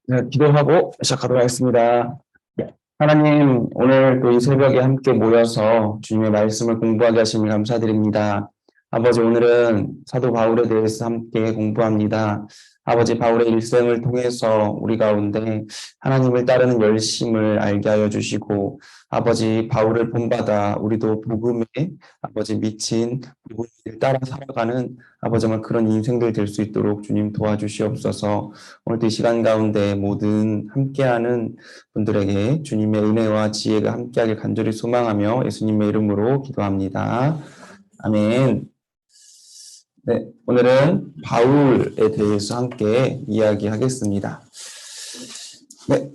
네, 기도하고 시작하도록 하겠습니다. 하나님, 오늘 또 이 새벽에 함께 모여서 주님의 말씀을 공부하게 하심을 감사드립니다. 아버지, 오늘은 사도 바울에 대해서 함께 공부합니다. 아버지, 바울의 일생을 통해서 우리 가운데 하나님을 따르는 열심을 알게 하여 주시고, 아버지, 바울을 본받아 우리도 복음에 아버지 미친 복음을 따라 살아가는 아버지 정말 그런 인생들 될 수 있도록 주님 도와주시옵소서. 오늘도 이 시간 가운데 모든 함께하는 분들에게 주님의 은혜와 지혜가 함께하길 간절히 소망하며 예수님의 이름으로 기도합니다. 아멘. 네, 오늘은 바울에 대해서 함께 이야기하겠습니다. 네,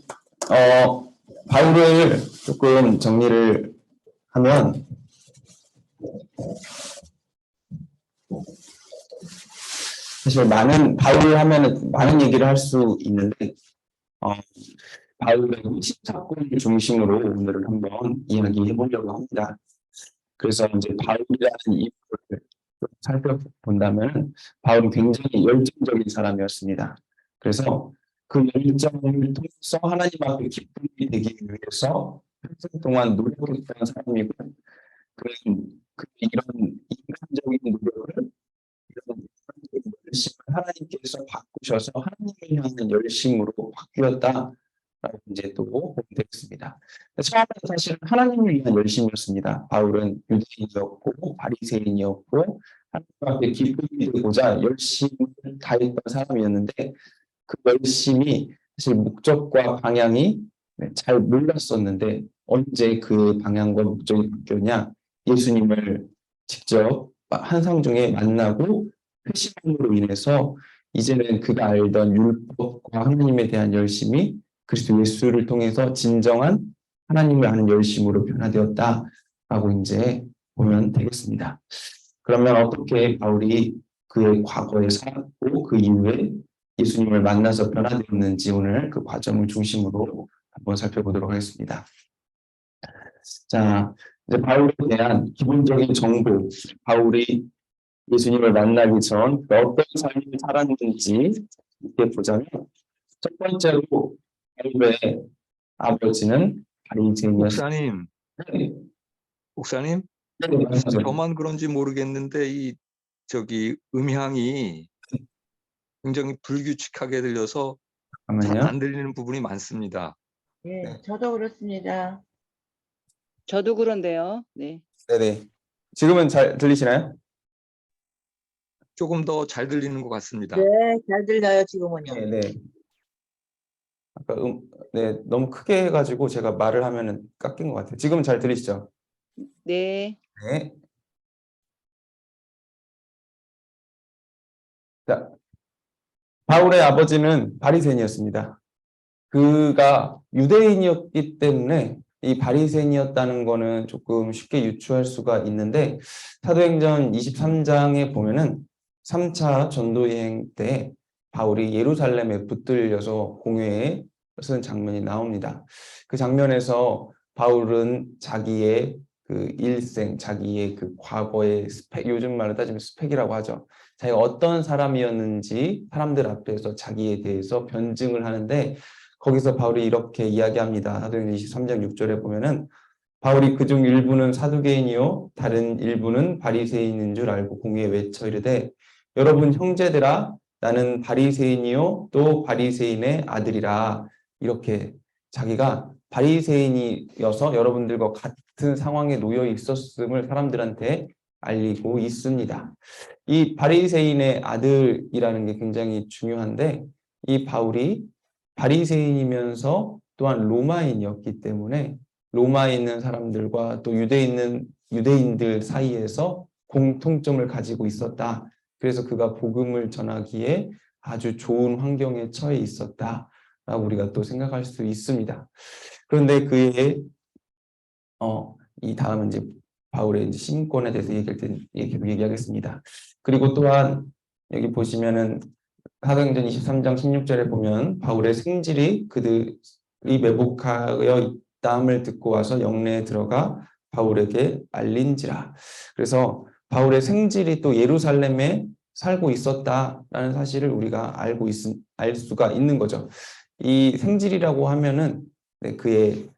바울을 조금 정리를 하면 사실 바울을 하면 많은 얘기를 할 수 있는데 바울의 사건을 중심으로 오늘은 한번 이야기해 보려고 합니다. 그래서 이제 바울이라는 인물을 살펴본다면 바울은 굉장히 열정적인 사람이었습니다. 그래서 그 열정을 통해서 하나님 앞에 기쁨이 되기 위해서 평생 동안 노력했던 사람이고 이런 인간적인 노력을 이런 열심을 하나님께서 바꾸셔서 하나님을 향한 열심으로 바뀌었다. 라고 이제 또 보면 되겠습니다. 처음에는 사실은 하나님을 위한 열심이었습니다. 바울은 유대인이었고 바리새인이었고 하나님 앞에 기쁨이 되고자 열심을 다했던 사람이었는데 그 열심이 사실 목적과 방향이 잘 몰랐었는데 언제 그 방향과 목적이 바뀌었냐? 예수님을 직접 환상 중에 만나고 회심함으로 인해서 이제는 그가 알던 율법과 하나님에 대한 열심이 그리스도 예수를 통해서 진정한 하나님을 아는 열심으로 변화되었다라고 이제 보면 되겠습니다. 그러면 어떻게 바울이 그의 과거에 살았고 그 이후에 예수님을 만나서 변화되었는지 오늘 그 과정을 중심으로 한번 살펴보도록 하겠습니다. 자, 이제 바울에 대한 기본적인 정보, 바울이 예수님을 만나기 전 어떤 삶을 살았는지 이렇게 보자면 첫 번째로 바울의 아버지는 바리새인이었습니다. 목사님, 네. 목사님, 말씀하세요. 저만 그런지 모르겠는데 저기 음향이 굉장히 불규칙하게 들려서 잘 잠깐만요. 안 들리는 부분이 많습니다. 네, 저도 그렇습니다. 저도 그런데요. 네. 네네. 지금은 잘 들리시나요? 조금 더 잘 들리는 것 같습니다. 네, 잘 들려요, 지금은요. 네. 아까 네, 너무 크게 해가지고 제가 말을 하면은 깎인 것 같아요. 지금 잘 들리시죠? 네. 네. 자, 바울의 아버지는 바리새인이었습니다. 그가 유대인이었기 때문에 이 바리새인이었다는 거는 조금 쉽게 유추할 수가 있는데 사도행전 23장에 보면은 3차 전도여행 때 바울이 예루살렘에 붙들려서 공회에 쓴 장면이 나옵니다. 그 장면에서 바울은 자기의 그 일생, 자기의 그 과거의 스펙, 요즘 말로 따지면 스펙이라고 하죠. 자기가 어떤 사람이었는지 사람들 앞에서 자기에 대해서 변증을 하는데 거기서 바울이 이렇게 이야기합니다. 사도행전 23장 6절에 보면은 바울이 그중 일부는 사두개인이요 다른 일부는 바리새인인 줄 알고 공회에 외쳐 이르되 여러분 형제들아 나는 바리새인이요 또 바리새인의 아들이라 이렇게 자기가 바리새인이어서 여러분들과 같은 상황에 놓여 있었음을 사람들한테 알리고 있습니다. 이 바리새인의 아들이라는 게 굉장히 중요한데 이 바울이 바리새인이면서 또한 로마인이었기 때문에 로마에 있는 사람들과 또 유대인들 사이에서 공통점을 가지고 있었다. 그래서 그가 복음을 전하기에 아주 좋은 환경에 처해 있었다라고 우리가 또 생각할 수 있습니다. 그런데 그의 이 다음은 이제 바울의 이제 신권에 대해서 얘기할 때 얘기하겠습니다. 그리고 또한 여기 보시면은 사도행전 23장 16절에 보면 바울의 생질이 그들이 매복하여 있다함을 듣고 와서 영내에 들어가 바울에게 알린지라. 그래서 바울의 생질이 또 예루살렘에 살고 있었다라는 사실을 우리가 알 수가 있는 거죠. 이 생질이라고 하면은 네, 그의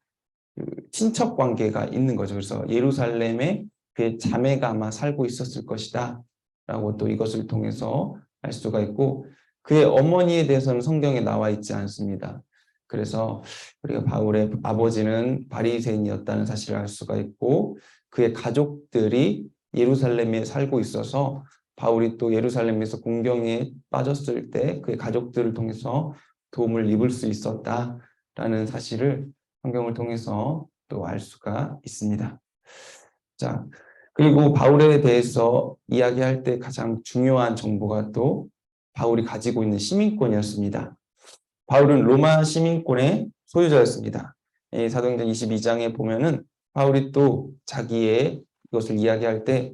그 친척 관계가 있는 거죠. 그래서 예루살렘에 그의 자매가 아마 살고 있었을 것이다 라고 또 이것을 통해서 알 수가 있고, 그의 어머니에 대해서는 성경에 나와 있지 않습니다. 그래서 우리가 바울의 아버지는 바리새인이었다는 사실을 알 수가 있고, 그의 가족들이 예루살렘에 살고 있어서 바울이 또 예루살렘에서 공경에 빠졌을 때 그의 가족들을 통해서 도움을 입을 수 있었다라는 사실을 성경을 통해서 또 알 수가 있습니다. 자, 그리고 바울에 대해서 이야기할 때 가장 중요한 정보가 또 바울이 가지고 있는 시민권이었습니다. 바울은 로마 시민권의 소유자였습니다. 사도행전 22장에 보면은 바울이 또 자기의 이것을 이야기할 때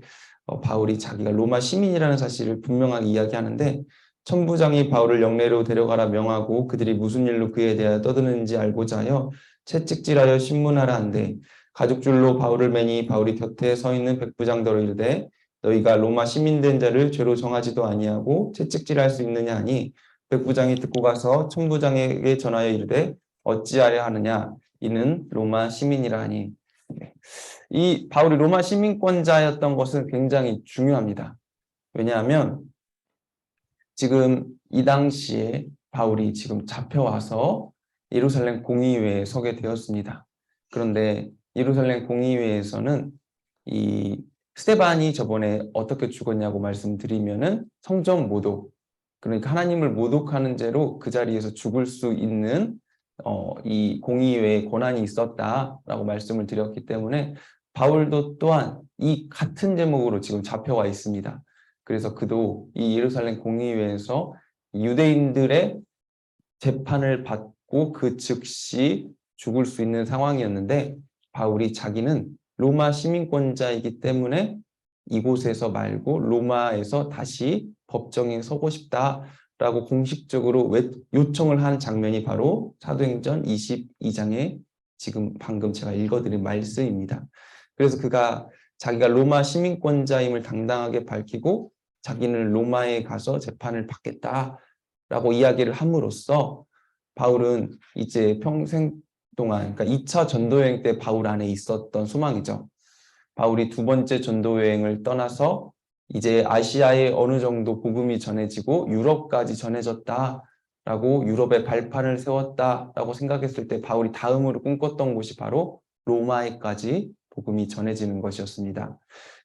바울이 자기가 로마 시민이라는 사실을 분명하게 이야기하는데, 천부장이 바울을 영내로 데려가라 명하고 그들이 무슨 일로 그에 대하여 떠드는지 알고자 하여 채찍질하여 신문하라 한대, 가죽줄로 바울을 매니 바울이 곁에 서 있는 백부장더러 이르되 너희가 로마 시민된 자를 죄로 정하지도 아니하고 채찍질할 수 있느냐 하니, 백부장이 듣고 가서 천부장에게 전하여 이르되 어찌하려 하느냐, 이는 로마 시민이라 하니. 이 바울이 로마 시민권자였던 것은 굉장히 중요합니다. 왜냐하면 지금 이 당시에 바울이 지금 잡혀와서 예루살렘 공의회에 서게 되었습니다. 그런데 예루살렘 공의회에서는 이 스데반이 저번에 어떻게 죽었냐고 말씀드리면은 성전 모독, 그러니까 하나님을 모독하는 죄로 그 자리에서 죽을 수 있는 이 공의회의 권한이 있었다라고 말씀을 드렸기 때문에 바울도 또한 이 같은 제목으로 지금 잡혀와 있습니다. 그래서 그도 이 예루살렘 공의회에서 유대인들의 재판을 받고 그 즉시 죽을 수 있는 상황이었는데, 바울이 자기는 로마 시민권자이기 때문에 이곳에서 말고 로마에서 다시 법정에 서고 싶다라고 공식적으로 요청을 한 장면이 바로 사도행전 22장에 지금 방금 제가 읽어드린 말씀입니다. 그래서 그가 자기가 로마 시민권자임을 당당하게 밝히고 자기는 로마에 가서 재판을 받겠다라고 이야기를 함으로써 바울은 이제 평생 동안, 그러니까 2차 전도여행 때 바울 안에 있었던 소망이죠. 바울이 두 번째 전도여행을 떠나서 이제 아시아에 어느 정도 복음이 전해지고 유럽까지 전해졌다라고, 유럽에 발판을 세웠다라고 생각했을 때 바울이 다음으로 꿈꿨던 곳이 바로 로마에까지 복음이 전해지는 것이었습니다.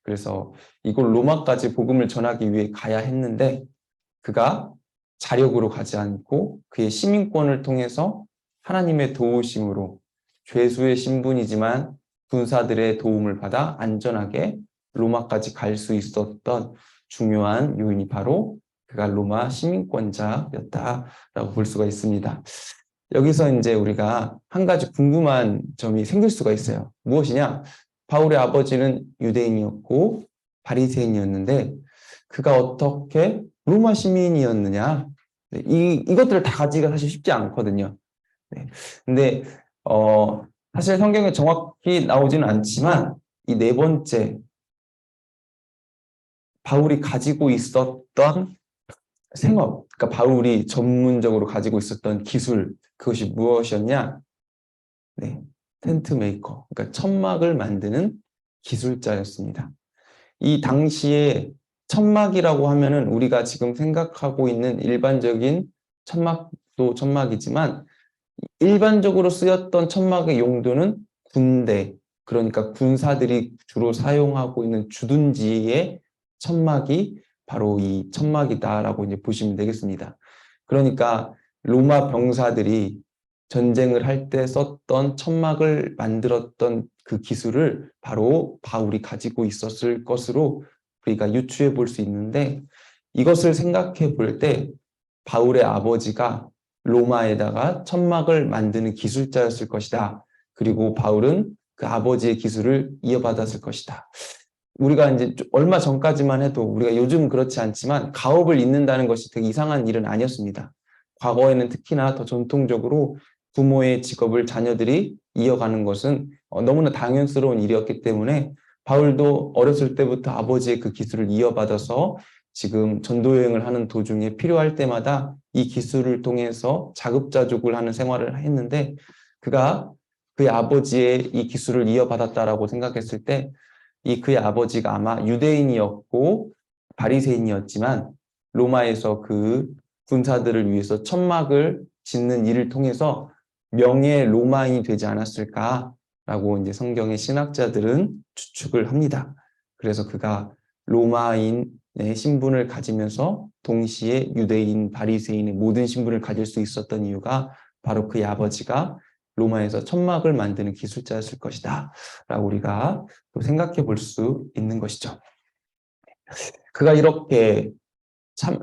그래서 이곳 로마까지 복음을 전하기 위해 가야 했는데, 그가 자력으로 가지 않고 그의 시민권을 통해서 하나님의 도우심으로 죄수의 신분이지만 군사들의 도움을 받아 안전하게 로마까지 갈 수 있었던 중요한 요인이 바로 그가 로마 시민권자였다라고 볼 수가 있습니다. 여기서 이제 우리가 한 가지 궁금한 점이 생길 수가 있어요. 무엇이냐? 바울의 아버지는 유대인이었고 바리새인이었는데 그가 어떻게 로마 시민이었느냐? 이것들을 다 가지기가 사실 쉽지 않거든요. 네. 근데 사실 성경에 정확히 나오지는 않지만 이 네 번째, 바울이 가지고 있었던 생업, 그러니까 바울이 전문적으로 가지고 있었던 기술, 그것이 무엇이었냐? 네, 텐트 메이커, 그러니까 천막을 만드는 기술자였습니다. 이 당시에 천막이라고 하면은 우리가 지금 생각하고 있는 일반적인 천막도 천막이지만, 일반적으로 쓰였던 천막의 용도는 군대, 그러니까 군사들이 주로 사용하고 있는 주둔지의 천막이 바로 이 천막이다라고 이제 보시면 되겠습니다. 그러니까 로마 병사들이 전쟁을 할 때 썼던 천막을 만들었던 그 기술을 바로 바울이 가지고 있었을 것으로 우리가 유추해 볼 수 있는데, 이것을 생각해 볼 때 바울의 아버지가 로마에다가 천막을 만드는 기술자였을 것이다. 그리고 바울은 그 아버지의 기술을 이어받았을 것이다. 우리가 이제 얼마 전까지만 해도, 우리가 요즘 그렇지 않지만 가업을 잇는다는 것이 되게 이상한 일은 아니었습니다. 과거에는 특히나 더 전통적으로 부모의 직업을 자녀들이 이어가는 것은 너무나 당연스러운 일이었기 때문에 바울도 어렸을 때부터 아버지의 그 기술을 이어받아서 지금 전도 여행을 하는 도중에 필요할 때마다 이 기술을 통해서 자급자족을 하는 생활을 했는데 그가 그의 아버지의 이 기술을 이어받았다라고 생각했을 때 그의 아버지가 아마 유대인이었고 바리새인이었지만 로마에서 그 군사들을 위해서 천막을 짓는 일을 통해서 명예 로마인이 되지 않았을까라고 이제 성경의 신학자들은 추측을 합니다. 그래서 그가 로마인의 신분을 가지면서 동시에 유대인, 바리새인의 모든 신분을 가질 수 있었던 이유가 바로 그의 아버지가 로마에서 천막을 만드는 기술자였을 것이다 라고 우리가 또 생각해 볼 수 있는 것이죠. 그가 이렇게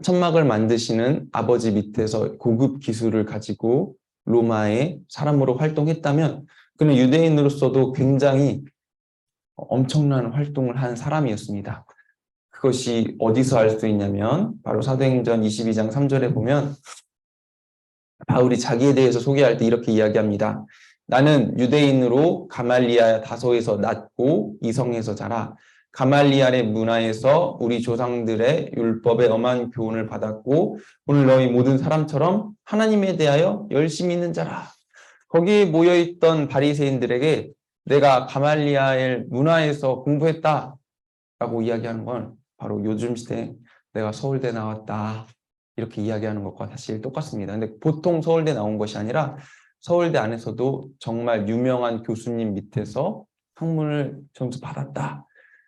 천막을 만드시는 아버지 밑에서 고급 기술을 가지고 로마의 사람으로 활동했다면 그는 유대인으로서도 굉장히 엄청난 활동을 한 사람이었습니다. 그것이 어디서 알 수 있냐면 바로 사도행전 22장 3절에 보면 바울이 자기에 대해서 소개할 때 이렇게 이야기합니다. 나는 유대인으로 가말리아 다소에서 낳고 이성에서 자라 가말리알의 문화에서 우리 조상들의 율법에 엄한 교훈을 받았고 오늘 너희 모든 사람처럼 하나님에 대하여 열심히 있는 자라. 거기에 모여있던 바리새인들에게 내가 가말리알 문화에서 공부했다 라고 이야기하는 건 바로 요즘 시대에 내가 서울대 나왔다 이렇게 이야기하는 것과 사실 똑같습니다. 근데 보통 서울대 나온 것이 아니라 서울대 안에서도 정말 유명한 교수님 밑에서 학문을 점수 받았다.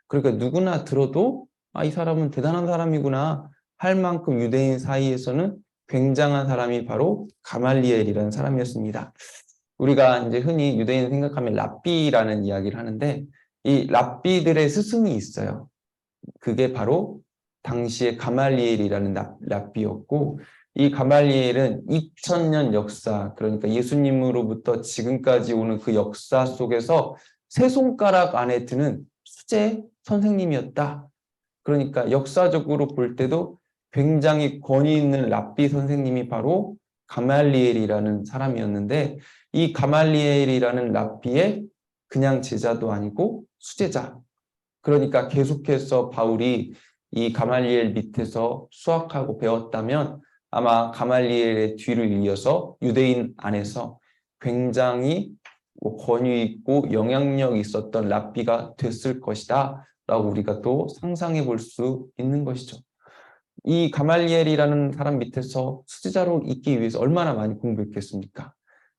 그러니까 누구나 들어도 이 사람은 대단한 사람이구나 할 만큼 유대인 사이에서는 굉장한 사람이 바로 가말리엘이라는 사람이었습니다. 우리가 이제 흔히 유대인 생각하면 랍비라는 이야기를 하는데 이 랍비들의 스승이 있어요. 그게 바로 당시에 가말리엘이라는 랍비였고 이 가말리엘은 2000년 역사 그러니까 예수님으로부터 지금까지 오는 그 역사 속에서 세 손가락 안에 드는 수제 선생님이었다. 그러니까 역사적으로 볼 때도 굉장히 권위 있는 랍비 선생님이 바로 가말리엘이라는 사람이었는데 이 가말리엘이라는 랍비의 그냥 제자도 아니고 수제자. 그러니까 계속해서 바울이 이 가말리엘 밑에서 수학하고 배웠다면 아마 가말리엘의 뒤를 이어서 유대인 안에서 굉장히 권위 있고 영향력 있었던 랍비가 됐을 것이다 라고 우리가 또 상상해 볼 수 있는 것이죠. 이 가말리엘이라는 사람 밑에서 수제자로 있기 위해서 얼마나 많이 공부했겠습니까?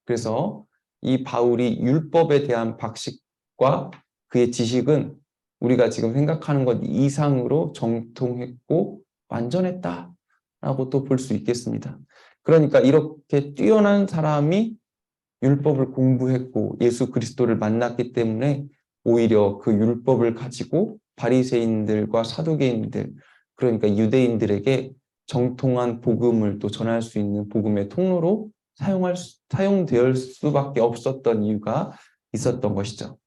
그래서 이 바울이 율법에 대한 박식과 그의 지식은 우리가 지금 생각하는 것 이상으로 정통했고 완전했다라고 또 볼 수 있겠습니다. 그러니까 이렇게 뛰어난 사람이 율법을 공부했고 예수 그리스도를 만났기 때문에 오히려 그 율법을 가지고 바리새인들과 사두개인들 그러니까 유대인들에게 정통한 복음을 또 전할 수 있는 복음의 통로로 사용될 수밖에 없었던 이유가 있었던 것이죠.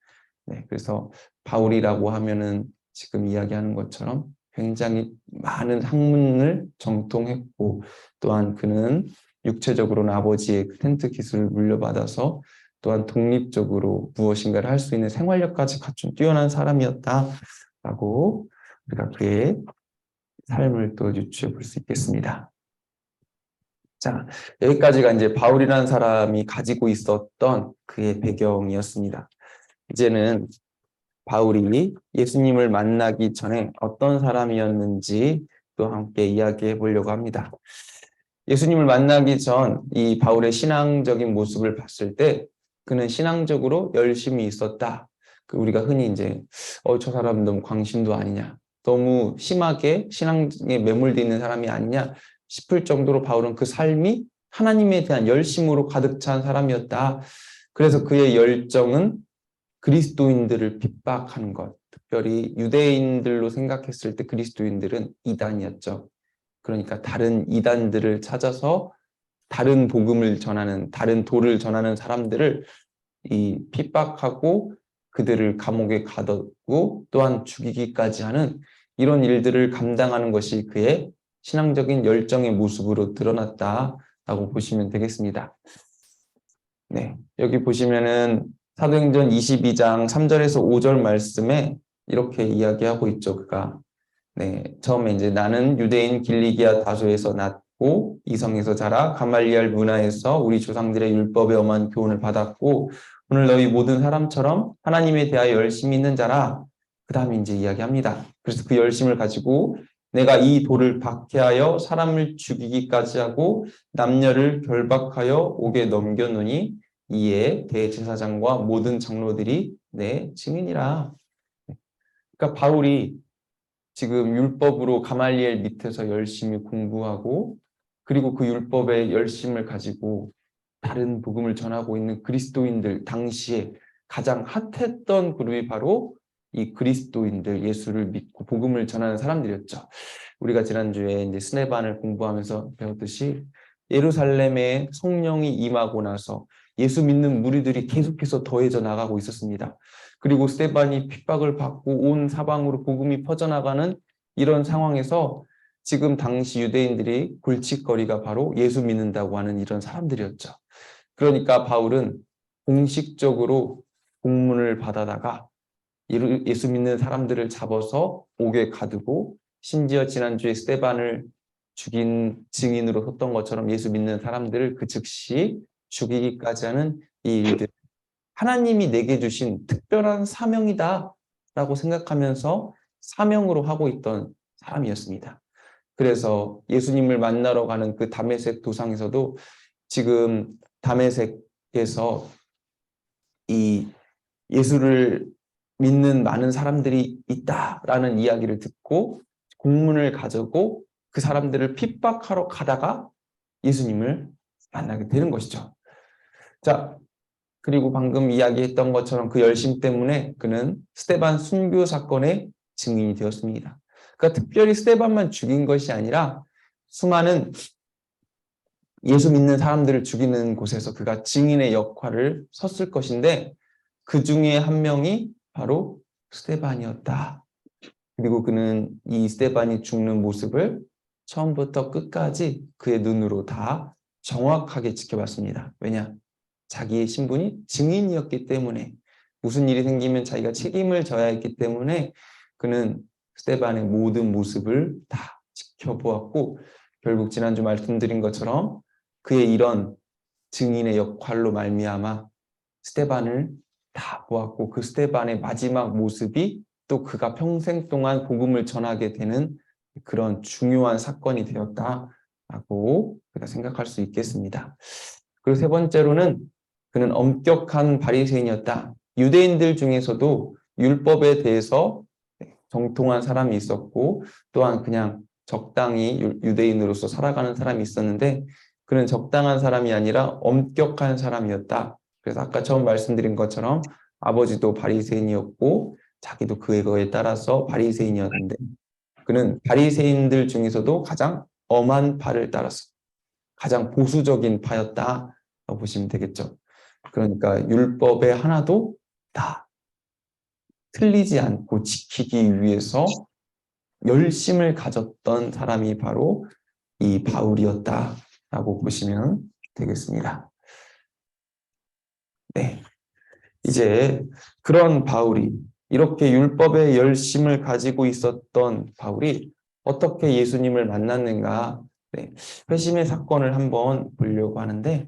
네, 그래서 바울이라고 하면은 지금 이야기하는 것처럼 굉장히 많은 학문을 정통했고 또한 그는 육체적으로는 아버지의 텐트 기술을 물려받아서 또한 독립적으로 무엇인가를 할 수 있는 생활력까지 갖춘 뛰어난 사람이었다라고 우리가 그의 삶을 또 유추해 볼 수 있겠습니다. 자, 여기까지가 이제 바울이라는 사람이 가지고 있었던 그의 배경이었습니다. 이제는 바울이 예수님을 만나기 전에 어떤 사람이었는지 또 함께 이야기해 보려고 합니다. 예수님을 만나기 전 이 바울의 신앙적인 모습을 봤을 때 그는 신앙적으로 열심히 있었다. 우리가 흔히 이제 저 사람 너무 광신도 아니냐, 너무 심하게 신앙에 매몰되어 있는 사람이 아니냐 싶을 정도로 바울은 그 삶이 하나님에 대한 열심으로 가득 찬 사람이었다. 그래서 그의 열정은 그리스도인들을 핍박하는 것, 특별히 유대인들로 생각했을 때 그리스도인들은 이단이었죠. 그러니까 다른 이단들을 찾아서 다른 복음을 전하는, 다른 도를 전하는 사람들을 핍박하고 그들을 감옥에 가두고 또한 죽이기까지 하는 이런 일들을 감당하는 것이 그의 신앙적인 열정의 모습으로 드러났다라고 보시면 되겠습니다. 네, 여기 보시면은 사도행전 22장 3절에서 5절 말씀에 이렇게 이야기하고 있죠. 그가 네, 처음에 이제 나는 유대인 길리기아 다소에서 났고 이성에서 자라 가말리엘 문화에서 우리 조상들의 율법에 엄한 교훈을 받았고 오늘 너희 모든 사람처럼 하나님에 대하여 열심히 있는 자라. 그 다음에 이제 이야기합니다. 그래서 그 열심을 가지고 내가 이 돌을 박해하여 사람을 죽이기까지 하고 남녀를 결박하여 옥에 넘겨놓으니 이에 대제사장과 모든 장로들이 내 증인이라. 그러니까 바울이 지금 율법으로 가말리엘 밑에서 열심히 공부하고 그리고 그 율법의 열심을 가지고 다른 복음을 전하고 있는 그리스도인들, 당시에 가장 핫했던 그룹이 바로 이 그리스도인들, 예수를 믿고 복음을 전하는 사람들이었죠. 우리가 지난주에 이제 스데반을 공부하면서 배웠듯이 예루살렘에 성령이 임하고 나서 예수 믿는 무리들이 계속해서 더해져 나가고 있었습니다. 그리고 스데반이 핍박을 받고 온 사방으로 복음이 퍼져나가는 이런 상황에서 지금 당시 유대인들이 골칫거리가 바로 예수 믿는다고 하는 이런 사람들이었죠. 그러니까 바울은 공식적으로 공문을 받아다가 예수 믿는 사람들을 잡아서 옥에 가두고 심지어 지난주에 스데반을 죽인 증인으로 섰던 것처럼 예수 믿는 사람들을 그 즉시 죽이기까지 하는 이 일들, 하나님이 내게 주신 특별한 사명이다 라고 생각하면서 사명으로 하고 있던 사람이었습니다. 그래서 예수님을 만나러 가는 그 다메섹 도상에서도 지금 다메섹에서 이 예수를 믿는 많은 사람들이 있다라는 이야기를 듣고 공문을 가지고 그 사람들을 핍박하러 가다가 예수님을 만나게 되는 것이죠. 자, 그리고 방금 이야기했던 것처럼 그 열심 때문에 그는 스데반 순교 사건의 증인이 되었습니다. 그러니까 특별히 스데반만 죽인 것이 아니라 수많은 예수 믿는 사람들을 죽이는 곳에서 그가 증인의 역할을 섰을 것인데 그 중에 한 명이 바로 스데반이었다. 그리고 그는 이 스데반이 죽는 모습을 처음부터 끝까지 그의 눈으로 다 정확하게 지켜봤습니다. 왜냐? 자기의 신분이 증인이었기 때문에, 무슨 일이 생기면 자기가 책임을 져야 했기 때문에 그는 스데반의 모든 모습을 다 지켜보았고 결국 지난주 말씀드린 것처럼 그의 이런 증인의 역할로 말미암아 스데반을 다 보았고 그 스데반의 마지막 모습이 또 그가 평생 동안 복음을 전하게 되는 그런 중요한 사건이 되었다라고 우리가 생각할 수 있겠습니다. 그리고 세 번째로는 그는 엄격한 바리새인이었다. 유대인들 중에서도 율법에 대해서 정통한 사람이 있었고 또한 그냥 적당히 유대인으로서 살아가는 사람이 있었는데 그는 적당한 사람이 아니라 엄격한 사람이었다. 그래서 아까 처음 말씀드린 것처럼 아버지도 바리새인이었고 자기도 그에 따라서 바리새인이었는데 그는 바리새인들 중에서도 가장 엄한 파를 따라서 가장 보수적인 파였다라고 보시면 되겠죠. 그러니까 율법의 하나도 다 틀리지 않고 지키기 위해서 열심을 가졌던 사람이 바로 이 바울이었다라고 보시면 되겠습니다. 네, 이제 그런 바울이 이렇게 율법의 열심을 가지고 있었던 바울이 어떻게 예수님을 만났는가? 네, 회심의 사건을 한번 보려고 하는데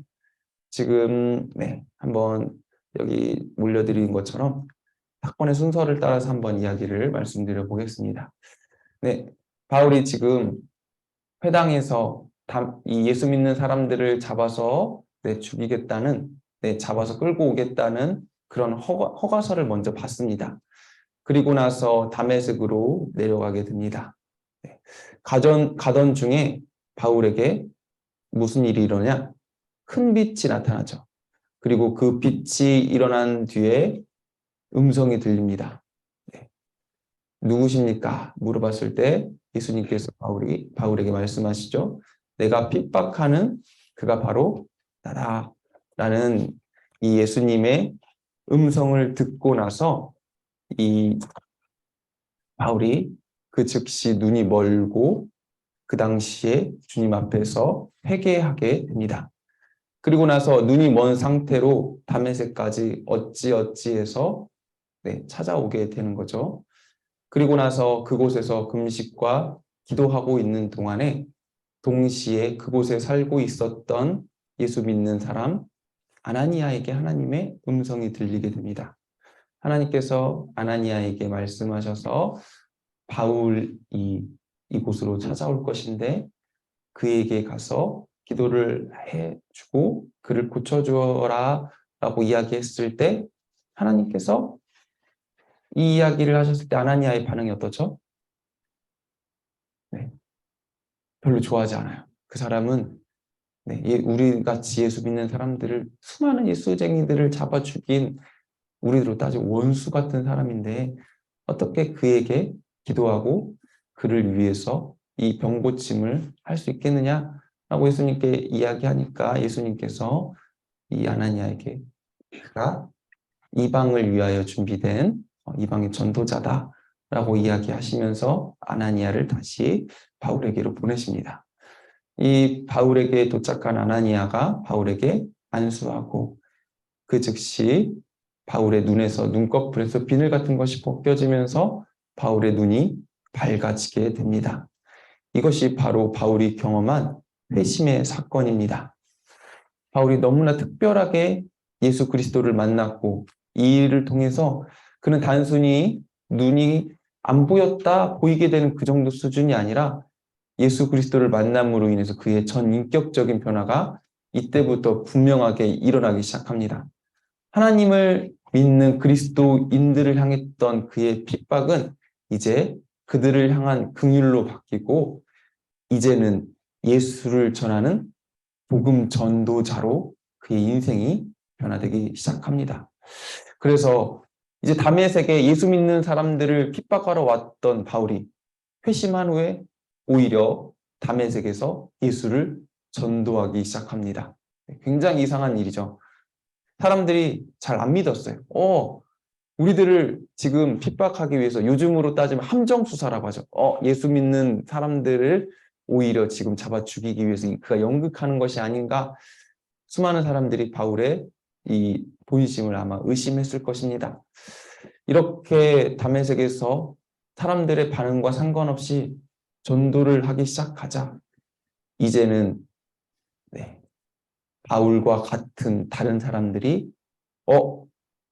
지금 한번 여기 올려드린 것처럼 사건의 순서를 따라서 한번 이야기를 말씀드려 보겠습니다. 네, 바울이 지금 회당에서 이 예수 믿는 사람들을 잡아서 죽이겠다는, 잡아서 끌고 오겠다는 그런 허가서를 먼저 받습니다. 그리고 나서 다메섹으로 내려가게 됩니다. 가던 중에 바울에게 무슨 일이 일어나냐? 큰 빛이 나타나죠. 그리고 그 빛이 일어난 뒤에 음성이 들립니다. 누구십니까? 물어봤을 때 예수님께서 바울에게 말씀하시죠. 내가 핍박하는 그가 바로 나다. 라는 이 예수님의 음성을 듣고 나서 이 바울이 그 즉시 눈이 멀고 그 당시에 주님 앞에서 회개하게 됩니다. 그리고 나서 눈이 먼 상태로 다메섹까지 어찌해서 찾아오게 되는 거죠. 그리고 나서 그곳에서 금식과 기도하고 있는 동안에 동시에 그곳에 살고 있었던 예수 믿는 사람 아나니아에게 하나님의 음성이 들리게 됩니다. 하나님께서 아나니아에게 말씀하셔서 바울이 이곳으로 찾아올 것인데 그에게 가서 기도를 해주고 그를 고쳐주어라 라고 이야기했을 때 하나님께서 이 이야기를 하셨을 때 아나니아의 반응이 어떻죠? 네, 별로 좋아하지 않아요. 그 사람은 우리 같이 예수 믿는 사람들을 수많은 예수쟁이들을 잡아 죽인 우리로 따지면 원수 같은 사람인데 어떻게 그에게 기도하고 그를 위해서 이 병 고침을 할 수 있겠느냐라고 예수님께 이야기하니까 예수님께서 이 아나니아에게 그가 이방을 위하여 준비된 이방의 전도자다라고 이야기하시면서 아나니아를 다시 바울에게로 보내십니다. 이 바울에게 도착한 아나니아가 바울에게 안수하고 그 즉시 바울의 눈에서 눈꺼풀에서 비늘 같은 것이 벗겨지면서 바울의 눈이 밝아지게 됩니다. 이것이 바로 바울이 경험한 회심의 사건입니다. 바울이 너무나 특별하게 예수 그리스도를 만났고 이 일을 통해서 그는 단순히 눈이 안 보였다 보이게 되는 그 정도 수준이 아니라 예수 그리스도를 만남으로 인해서 그의 전 인격적인 변화가 이때부터 분명하게 일어나기 시작합니다. 하나님을 믿는 그리스도인들을 향했던 그의 핍박은 이제 그들을 향한 긍휼로 바뀌고 이제는 예수를 전하는 복음 전도자로 그의 인생이 변화되기 시작합니다. 그래서 이제 다메섹에 예수 믿는 사람들을 핍박하러 왔던 바울이 회심한 후에 오히려 다메섹에서 예수를 전도하기 시작합니다. 굉장히 이상한 일이죠. 사람들이 잘 안 믿었어요. 우리들을 지금 핍박하기 위해서 요즘으로 따지면 함정수사라고 하죠. 예수 믿는 사람들을 오히려 지금 잡아 죽이기 위해서 그가 연극하는 것이 아닌가. 수많은 사람들이 바울의 이 본심을 아마 의심했을 것입니다. 이렇게 다메섹에서 사람들의 반응과 상관없이 전도를 하기 시작하자 이제는 바울과 같은 다른 사람들이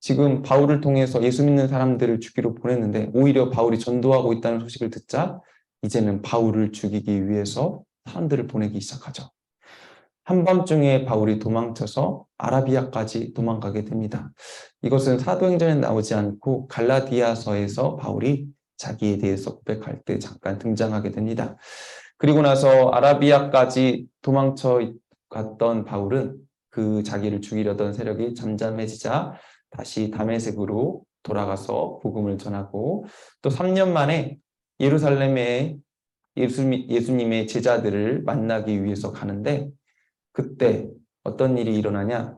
지금 바울을 통해서 예수 믿는 사람들을 죽이러 보냈는데 오히려 바울이 전도하고 있다는 소식을 듣자 이제는 바울을 죽이기 위해서 사람들을 보내기 시작하죠. 한밤중에 바울이 도망쳐서 아라비아까지 도망가게 됩니다. 이것은 사도행전에 나오지 않고 갈라디아서에서 바울이 자기에 대해서 고백할 때 잠깐 등장하게 됩니다. 그리고 나서 아라비아까지 도망쳐 갔던 바울은 그 자기를 죽이려던 세력이 잠잠해지자 다시 다메섹으로 돌아가서 복음을 전하고 또 3년 만에 예루살렘에 예수님의 제자들을 만나기 위해서 가는데 그때 어떤 일이 일어나냐?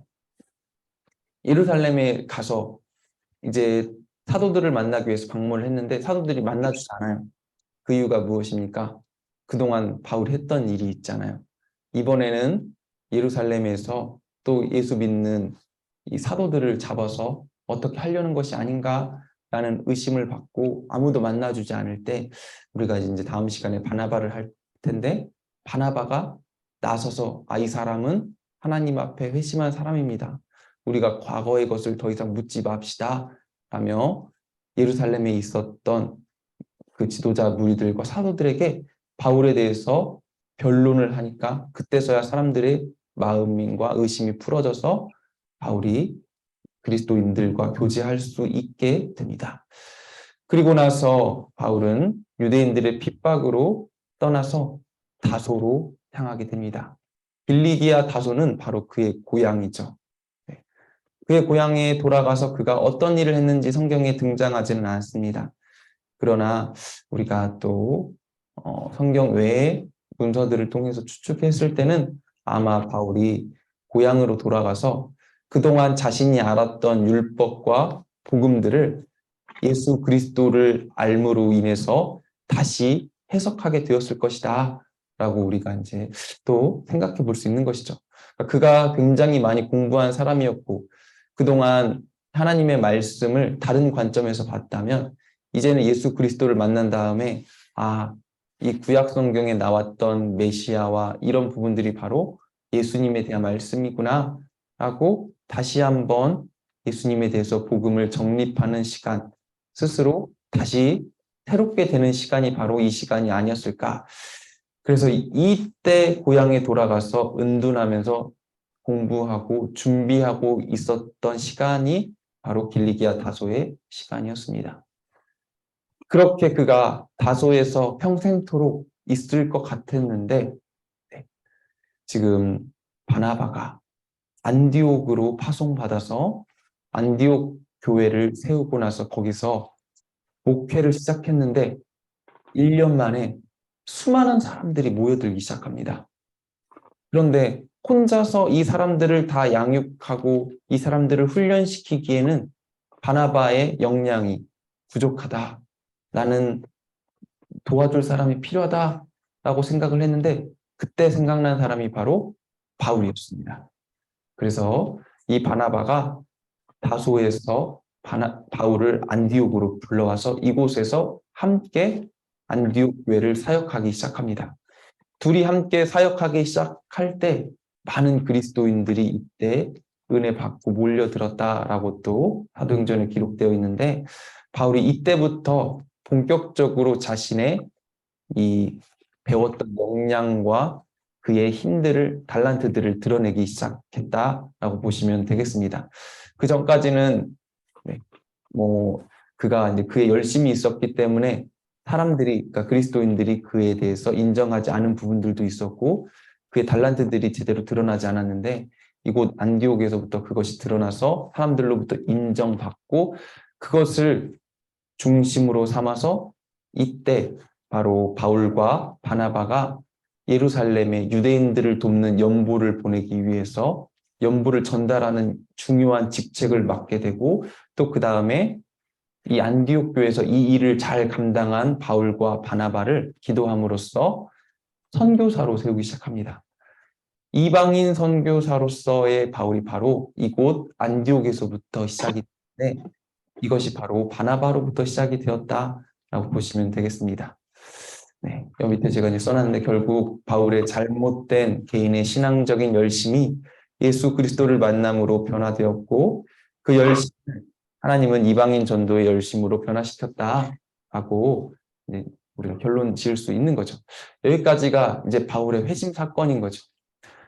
예루살렘에 가서 이제 사도들을 만나기 위해서 방문을 했는데 사도들이 만나주지 않아요. 그 이유가 무엇입니까? 그동안 바울이 했던 일이 있잖아요. 이번에는 예루살렘에서 또 예수 믿는 이 사도들을 잡아서 어떻게 하려는 것이 아닌가라는 의심을 받고 아무도 만나주지 않을 때 우리가 이제 다음 시간에 바나바를 할 텐데 바나바가 나서서 이 사람은 하나님 앞에 회심한 사람입니다. 우리가 과거의 것을 더 이상 묻지 맙시다 라며 예루살렘에 있었던 그 지도자 무리들과 사도들에게 바울에 대해서 변론을 하니까 그때서야 사람들의 마음과 의심이 풀어져서 바울이 그리스도인들과 교제할 수 있게 됩니다. 그리고 나서 바울은 유대인들의 핍박으로 떠나서 다소로 향하게 됩니다. 빌리기아 다소는 바로 그의 고향이죠. 그의 고향에 돌아가서 그가 어떤 일을 했는지 성경에 등장하지는 않습니다. 그러나 우리가 또 성경 외의 문서들을 통해서 추측했을 때는 아마 바울이 고향으로 돌아가서 그동안 자신이 알았던 율법과 복음들을 예수 그리스도를 알므로 인해서 다시 해석하게 되었을 것이다 라고 우리가 이제 또 생각해 볼 수 있는 것이죠. 그가 굉장히 많이 공부한 사람이었고 그동안 하나님의 말씀을 다른 관점에서 봤다면 이제는 예수 그리스도를 만난 다음에 이 구약 성경에 나왔던 메시아와 이런 부분들이 바로 예수님에 대한 말씀이구나 하고 다시 한번 예수님에 대해서 복음을 정립하는 시간, 스스로 다시 새롭게 되는 시간이 바로 이 시간이 아니었을까. 그래서 이때 고향에 돌아가서 은둔하면서 공부하고 준비하고 있었던 시간이 바로 길리기아 다소의 시간이었습니다. 그렇게 그가 다소에서 평생토록 있을 것 같았는데 지금 바나바가 안디옥으로 파송받아서 안디옥 교회를 세우고 나서 거기서 목회를 시작했는데 1년 만에 수많은 사람들이 모여들기 시작합니다. 그런데 혼자서 이 사람들을 다 양육하고 이 사람들을 훈련시키기에는 바나바의 역량이 부족하다. 나는 도와줄 사람이 필요하다라고 생각을 했는데 그때 생각난 사람이 바로 바울이었습니다. 그래서 이 바나바가 다소에서 바울을 안디옥으로 불러와서 이곳에서 함께 안디옥 교회를 사역하기 시작합니다. 둘이 함께 사역하기 시작할 때 많은 그리스도인들이 이때 은혜 받고 몰려들었다라고 또 사도행전에 기록되어 있는데 바울이 이때부터 본격적으로 자신의 이 배웠던 역량과 그의 힘들을 달란트들을 드러내기 시작했다라고 보시면 되겠습니다. 그 전까지는 그가 이제 그의 열심이 있었기 때문에 사람들이, 그러니까 그리스도인들이 그에 대해서 인정하지 않은 부분들도 있었고 그의 달란트들이 제대로 드러나지 않았는데 이곳 안디옥에서부터 그것이 드러나서 사람들로부터 인정받고 그것을 중심으로 삼아서 이때 바로 바울과 바나바가 예루살렘에 유대인들을 돕는 연보를 보내기 위해서 연보를 전달하는 중요한 직책을 맡게 되고 또 그 다음에 이 안디옥 교회에서 이 일을 잘 감당한 바울과 바나바를 기도함으로써 선교사로 세우기 시작합니다. 이방인 선교사로서의 바울이 바로 이곳 안디옥에서부터 시작이 되는데 이것이 바로 바나바로부터 시작이 되었다라고 보시면 되겠습니다. 네, 여기 밑에 제가 이제 써놨는데 결국 바울의 잘못된 개인의 신앙적인 열심이 예수 그리스도를 만남으로 변화되었고 그 열심을 하나님은 이방인 전도의 열심으로 변화시켰다라고 이제 우리가 결론 지을 수 있는 거죠. 여기까지가 이제 바울의 회심 사건인 거죠.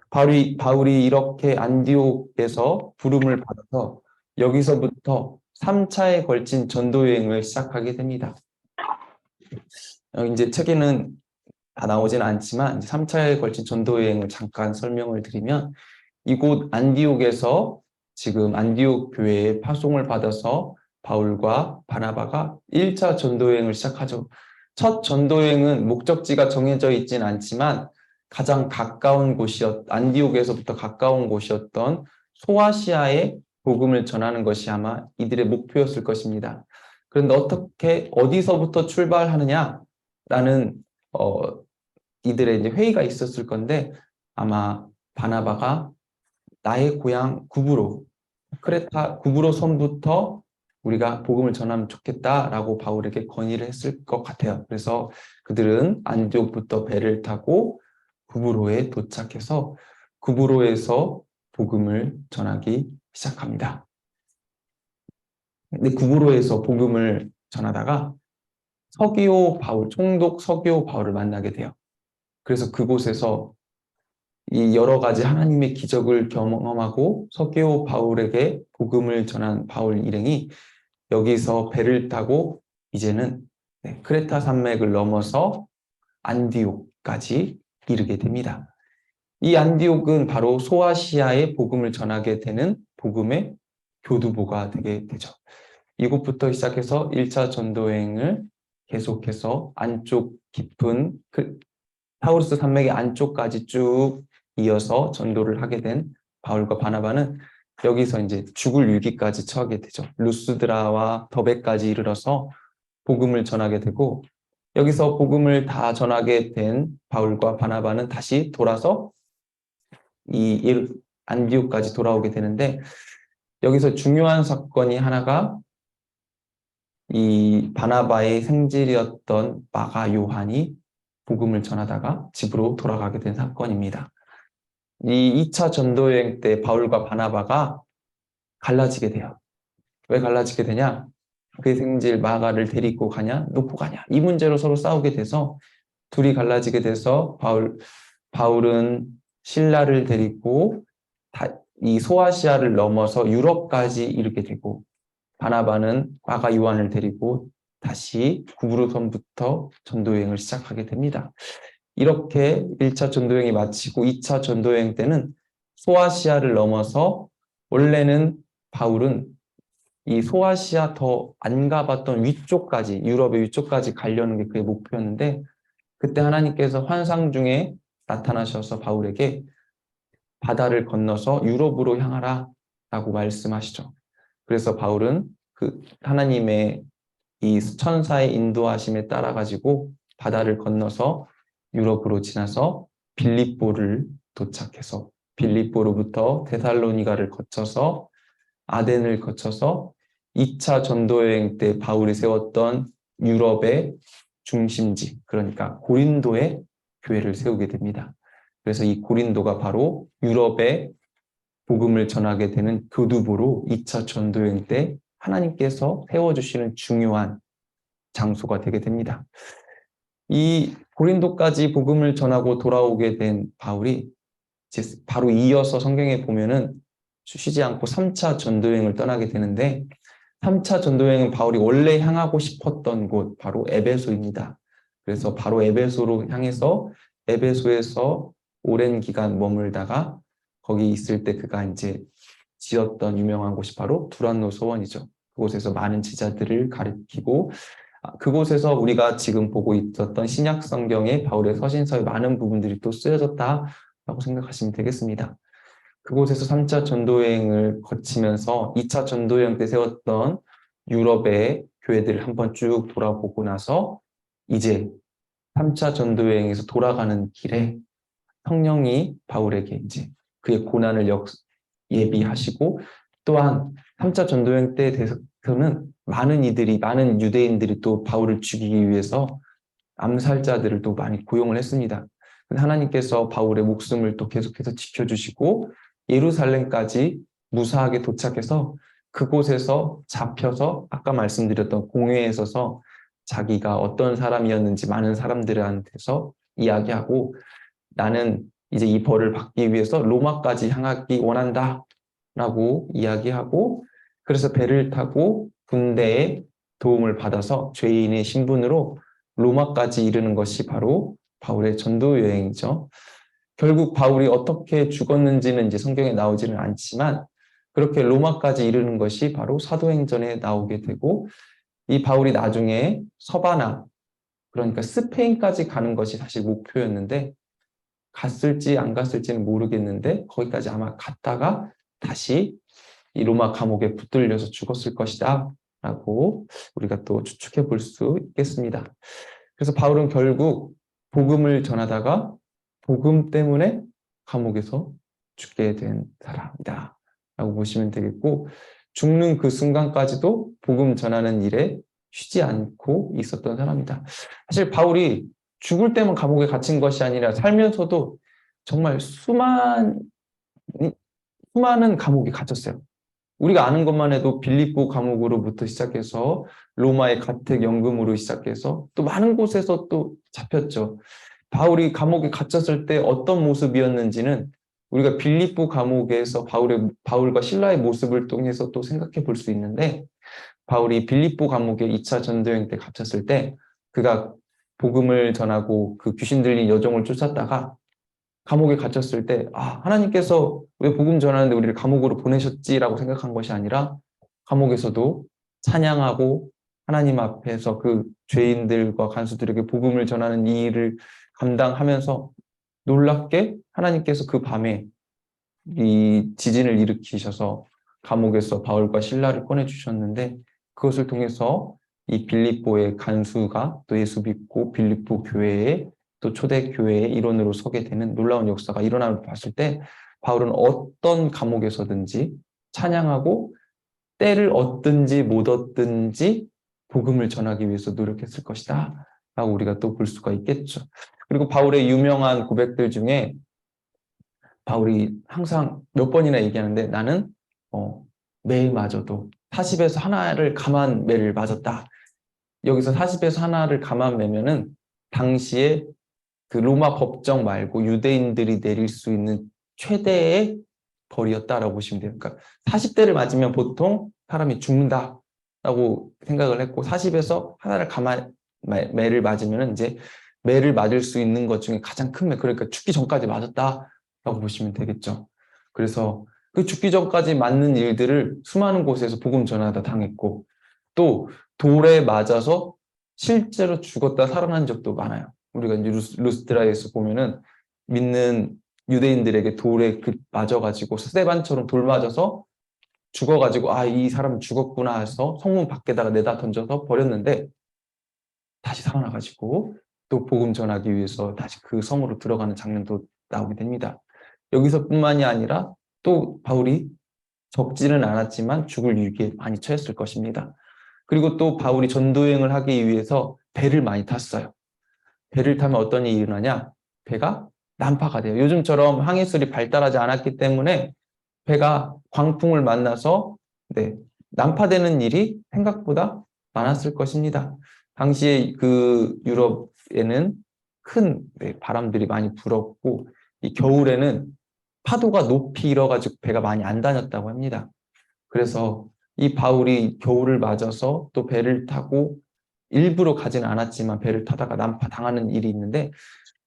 바울이 이렇게 안디옥에서 부름을 받아서 여기서부터 3차에 걸친 전도 여행을 시작하게 됩니다. 이제 책에는 다 나오지는 않지만 3차에 걸친 전도 여행을 잠깐 설명을 드리면 이곳 안디옥에서 지금 안디옥 교회에 파송을 받아서 바울과 바나바가 1차 전도 여행을 시작하죠. 첫 전도 여행은 목적지가 정해져 있진 않지만 가장 가까운 안디옥에서부터 가까운 곳이었던 소아시아에 복음을 전하는 것이 아마 이들의 목표였을 것입니다. 그런데 어디서부터 출발하느냐라는 이들의 이제 회의가 있었을 건데 아마 바나바가 나의 고향 크레타 구브로 섬부터 우리가 복음을 전하면 좋겠다라고 바울에게 건의를 했을 것 같아요. 그래서 그들은 안디옥부터 배를 타고 구브로에 도착해서 구브로에서 복음을 전하기 시작합니다. 근데 구브로에서 복음을 전하다가 총독 서기오 바울을 만나게 돼요. 그래서 그곳에서 이 여러 가지 하나님의 기적을 경험하고 서기오 바울에게 복음을 전한 바울 일행이 여기서 배를 타고 이제는 크레타 산맥을 넘어서 안디옥까지 이르게 됩니다. 이 안디옥은 바로 소아시아에 복음을 전하게 되는 복음의 교두보가 되게 되죠. 이곳부터 시작해서 1차 전도여행을 계속해서 안쪽 깊은 타우루스 산맥의 안쪽까지 쭉 이어서 전도를 하게 된 바울과 바나바는 여기서 이제 죽을 위기까지 처하게 되죠. 루스드라와 더베까지 이르러서 복음을 전하게 되고 여기서 복음을 다 전하게 된 바울과 바나바는 다시 돌아서 이 안디옥까지 돌아오게 되는데 여기서 중요한 사건이 하나가 이 바나바의 생질이었던 마가 요한이 복음을 전하다가 집으로 돌아가게 된 사건입니다. 이 2차 전도 여행 때 바울과 바나바가 갈라지게 돼요. 왜 갈라지게 되냐? 그의 생질 마가를 데리고 가냐, 놓고 가냐. 이 문제로 서로 싸우게 돼서 둘이 갈라지게 돼서 바울은 실라를 데리고 이 소아시아를 넘어서 유럽까지 이르게 되고, 바나바는 마가 요한을 데리고 다시 구브로선부터 전도여행을 시작하게 됩니다. 이렇게 1차 전도여행이 마치고 2차 전도여행 때는 소아시아를 넘어서, 원래는 바울은 이 소아시아 더 안 가봤던 위쪽까지, 유럽의 위쪽까지 가려는 게 그의 목표였는데, 그때 하나님께서 환상 중에 나타나셔서 바울에게 바다를 건너서 유럽으로 향하라 라고 말씀하시죠. 그래서 바울은 그 하나님의 이 천사의 인도하심에 따라 가지고 바다를 건너서 유럽으로 지나서 빌립보를 도착해서 빌립보로부터 데살로니가를 거쳐서 아덴을 거쳐서 2차 전도여행 때 바울이 세웠던 유럽의 중심지, 그러니까 고린도에 교회를 세우게 됩니다. 그래서 이 고린도가 바로 유럽의 복음을 전하게 되는 교두보로 2차 전도여행 때 하나님께서 세워주시는 중요한 장소가 되게 됩니다. 이 고린도까지 복음을 전하고 돌아오게 된 바울이 이제 바로 이어서 성경에 보면은 쉬지 않고 3차 전도여행을 떠나게 되는데, 3차 전도여행은 바울이 원래 향하고 싶었던 곳, 바로 에베소입니다. 그래서 바로 에베소로 향해서 에베소에서 오랜 기간 머물다가 거기 있을 때 그가 이제 지었던 유명한 곳이 바로 두란노 소원이죠. 그곳에서 많은 제자들을 가르치고, 그곳에서 우리가 지금 보고 있었던 신약 성경의 바울의 서신서의 많은 부분들이 또 쓰여졌다라고 생각하시면 되겠습니다. 그곳에서 3차 전도여행을 거치면서 2차 전도여행 때 세웠던 유럽의 교회들을 한번 쭉 돌아보고 나서 이제 3차 전도여행에서 돌아가는 길에 성령이 바울에게 이제 그의 고난을 예비하시고, 또한 3차 전도여행 때 대해서는 많은 유대인들이 또 바울을 죽이기 위해서 암살자들을 또 많이 고용을 했습니다. 하나님께서 바울의 목숨을 또 계속해서 지켜주시고 예루살렘까지 무사하게 도착해서 그곳에서 잡혀서 아까 말씀드렸던 공회에 서서 자기가 어떤 사람이었는지 많은 사람들한테서 이야기하고, 나는 이제 이 벌을 받기 위해서 로마까지 향하기 원한다 라고 이야기하고, 그래서 배를 타고 군대의 도움을 받아서 죄인의 신분으로 로마까지 이르는 것이 바로 바울의 전도 여행이죠. 결국 바울이 어떻게 죽었는지는 이제 성경에 나오지는 않지만 그렇게 로마까지 이르는 것이 바로 사도행전에 나오게 되고, 이 바울이 나중에 서바나, 그러니까 스페인까지 가는 것이 사실 목표였는데, 갔을지 안 갔을지는 모르겠는데 거기까지 아마 갔다가 다시 이 로마 감옥에 붙들려서 죽었을 것이다 라고 우리가 또 추측해 볼 수 있겠습니다. 그래서 바울은 결국 복음을 전하다가 복음 때문에 감옥에서 죽게 된 사람이다 라고 보시면 되겠고, 죽는 그 순간까지도 복음 전하는 일에 쉬지 않고 있었던 사람이다. 사실 바울이 죽을 때만 감옥에 갇힌 것이 아니라 살면서도 정말 수많은 감옥에 갇혔어요. 우리가 아는 것만 해도 빌립보 감옥으로부터 시작해서 로마의 가택연금으로 시작해서 또 많은 곳에서 또 잡혔죠. 바울이 감옥에 갇혔을 때 어떤 모습이었는지는 우리가 빌립보 감옥에서 바울과 실라의 모습을 통해서 또 생각해 볼 수 있는데, 바울이 빌립보 감옥에 2차 전도여행 때 갇혔을 때 그가 복음을 전하고 그 귀신 들린 여종을 쫓았다가 감옥에 갇혔을 때, 하나님께서 왜 복음 전하는데 우리를 감옥으로 보내셨지라고 생각한 것이 아니라 감옥에서도 찬양하고 하나님 앞에서 그 죄인들과 간수들에게 복음을 전하는 이 일을 감당하면서 놀랍게 하나님께서 그 밤에 이 지진을 일으키셔서 감옥에서 바울과 실라를 꺼내주셨는데, 그것을 통해서 이 빌립보의 간수가 또 예수 믿고 빌립보 교회의 또 초대 교회의 일원으로 서게 되는 놀라운 역사가 일어남을 봤을 때, 바울은 어떤 감옥에서든지 찬양하고 때를 얻든지 못 얻든지 복음을 전하기 위해서 노력했을 것이다 라고 우리가 또 볼 수가 있겠죠. 그리고 바울의 유명한 고백들 중에 바울이 항상 몇 번이나 얘기하는데 나는 매일 맞아도 40에서 하나를 감한 매를 맞았다. 여기서 40에서 하나를 감한 매면은 당시에 그 로마 법정 말고 유대인들이 내릴 수 있는 최대의 벌이었다라고 보시면 돼요. 그러니까 40대를 맞으면 보통 사람이 죽는다라고 생각을 했고 40에서 하나를 감한 매를 맞으면 이제 매를 맞을 수 있는 것 중에 가장 큰 매, 그러니까 죽기 전까지 맞았다라고 보시면 되겠죠. 그래서 그 죽기 전까지 맞는 일들을 수많은 곳에서 복음 전하다 당했고 또 돌에 맞아서 실제로 죽었다 살아난 적도 많아요. 우리가 이제 루스드라에서 보면은 믿는 유대인들에게 돌에 맞아가지고 스데반처럼 돌 맞아서 죽어가지고 아, 이 사람 죽었구나 해서 성문 밖에다가 내다 던져서 버렸는데 다시 살아나가지고 또 복음 전하기 위해서 다시 그 성으로 들어가는 장면도 나오게 됩니다. 여기서뿐만이 아니라 또 바울이 적지는 않았지만 죽을 위기에 많이 처했을 것입니다. 그리고 또 바울이 전도여행을 하기 위해서 배를 많이 탔어요. 배를 타면 어떤 일이 일어나냐? 배가 난파가 돼요. 요즘처럼 항해술이 발달하지 않았기 때문에 배가 광풍을 만나서 난파되는 일이 생각보다 많았을 것입니다. 당시에 그 유럽에는 큰 바람들이 많이 불었고 이 겨울에는 파도가 높이 일어가지고 배가 많이 안 다녔다고 합니다. 그래서 이 바울이 겨울을 맞아서 또 배를 타고 일부러 가지는 않았지만 배를 타다가 난파당하는 일이 있는데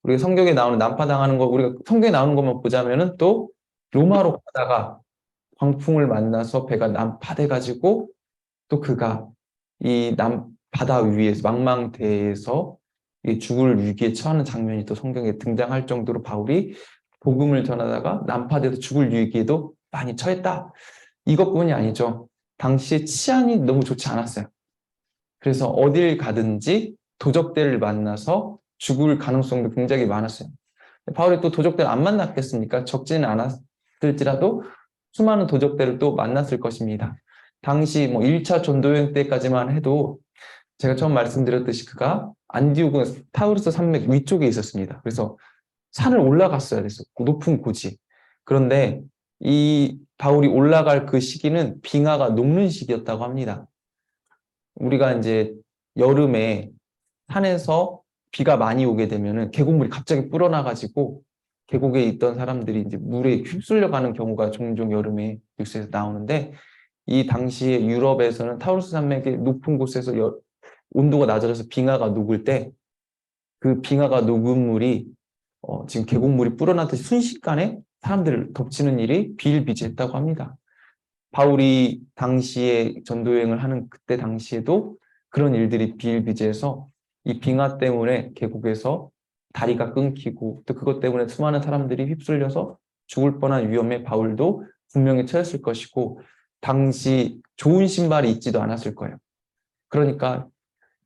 우리가 성경에 나오는 난파당하는 거 우리가 성경에 나오는 것만 보자면은 또 로마로 가다가 광풍을 만나서 배가 난파돼 가지고 또 그가 이 바다 위에서 망망대해에서 죽을 위기에 처하는 장면이 또 성경에 등장할 정도로 바울이 복음을 전하다가 난파돼서 죽을 위기에도 많이 처했다. 이것뿐이 아니죠. 당시에 치안이 너무 좋지 않았어요. 그래서 어딜 가든지 도적들을 만나서 죽을 가능성도 굉장히 많았어요. 바울이 또 도적들을 안 만났겠습니까? 적지는 않았을지라도 수많은 도적들을 또 만났을 것입니다. 당시 1차 전도여행 때까지만 해도 제가 처음 말씀드렸듯이 그가 안디옥은 타우르스 산맥 위쪽에 있었습니다. 그래서 산을 올라갔어야 됐어. 높은 고지. 그런데 이 바울이 올라갈 그 시기는 빙하가 녹는 시기였다고 합니다. 우리가 이제 여름에 산에서 비가 많이 오게 되면은 계곡물이 갑자기 불어나가지고 계곡에 있던 사람들이 이제 물에 휩쓸려 가는 경우가 종종 여름에 뉴스에서 나오는데 이 당시에 유럽에서는 타우르스 산맥의 높은 곳에서 온도가 낮아져서 빙하가 녹을 때 그 빙하가 녹은 물이 지금 계곡물이 불어나듯이 순식간에 사람들을 덮치는 일이 비일비재했다고 합니다. 바울이 당시에 전도여행을 하는 그때 당시에도 그런 일들이 비일비재해서 이 빙하 때문에 계곡에서 다리가 끊기고 또 그것 때문에 수많은 사람들이 휩쓸려서 죽을 뻔한 위험에 바울도 분명히 처했을 것이고 당시 좋은 신발이 있지도 않았을 거예요. 그러니까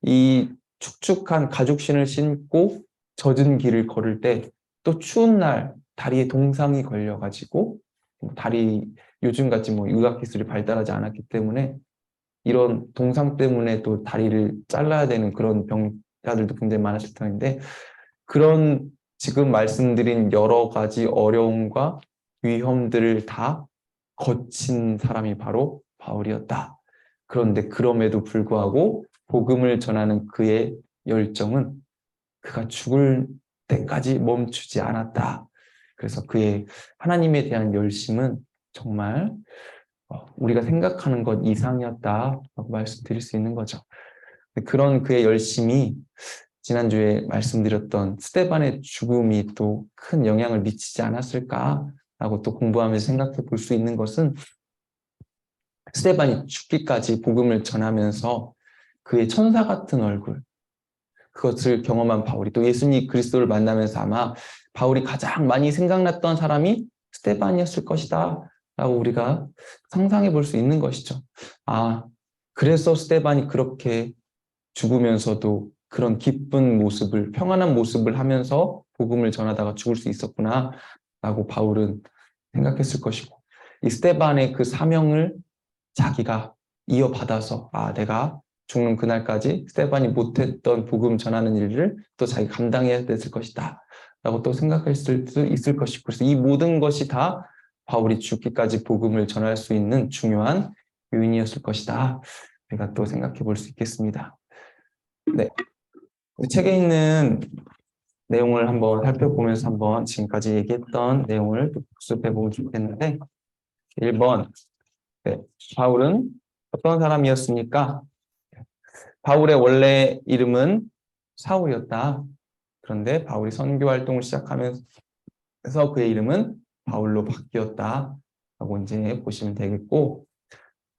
이 축축한 가죽신을 신고 젖은 길을 걸을 때 또 추운 날 다리에 동상이 걸려가지고 요즘같이 의학기술이 발달하지 않았기 때문에 이런 동상 때문에 또 다리를 잘라야 되는 그런 병자들도 굉장히 많았을 텐데 그런 지금 말씀드린 여러 가지 어려움과 위험들을 다 거친 사람이 바로 바울이었다. 그런데 그럼에도 불구하고 복음을 전하는 그의 열정은 그가 죽을 때까지 멈추지 않았다. 그래서 그의 하나님에 대한 열심은 정말 우리가 생각하는 것 이상이었다라고 말씀드릴 수 있는 거죠. 그런 그의 열심이 지난주에 말씀드렸던 스데반의 죽음이 또 큰 영향을 미치지 않았을까라고 또 공부하면서 생각해 볼 수 있는 것은 스데반이 죽기까지 복음을 전하면서 그의 천사 같은 얼굴, 그것을 경험한 바울이 또 예수님 그리스도를 만나면서 아마 바울이 가장 많이 생각났던 사람이 스데반이었을 것이다 라고 우리가 상상해 볼 수 있는 것이죠. 아, 그래서 스데반이 그렇게 죽으면서도 그런 기쁜 모습을, 평안한 모습을 하면서 복음을 전하다가 죽을 수 있었구나 라고 바울은 생각했을 것이고 이 스데반의 그 사명을 자기가 이어받아서 내가 죽는 그날까지 스테반이 못했던 복음 전하는 일을 또 자기 감당해야 됐을 것이다 라고 또 생각할 수 있을 것이고, 그래서 이 모든 것이 다 바울이 죽기까지 복음을 전할 수 있는 중요한 요인이었을 것이다, 우리가 또 생각해 볼 수 있겠습니다. 네, 책에 있는 내용을 한번 살펴보면서 한번 지금까지 얘기했던 내용을 복습해 보면 좋겠는데, 1번, 네, 바울은 어떤 사람이었습니까? 바울의 원래 이름은 사울이었다. 그런데 바울이 선교 활동을 시작하면서 그의 이름은 바울로 바뀌었다 라고 이제 보시면 되겠고,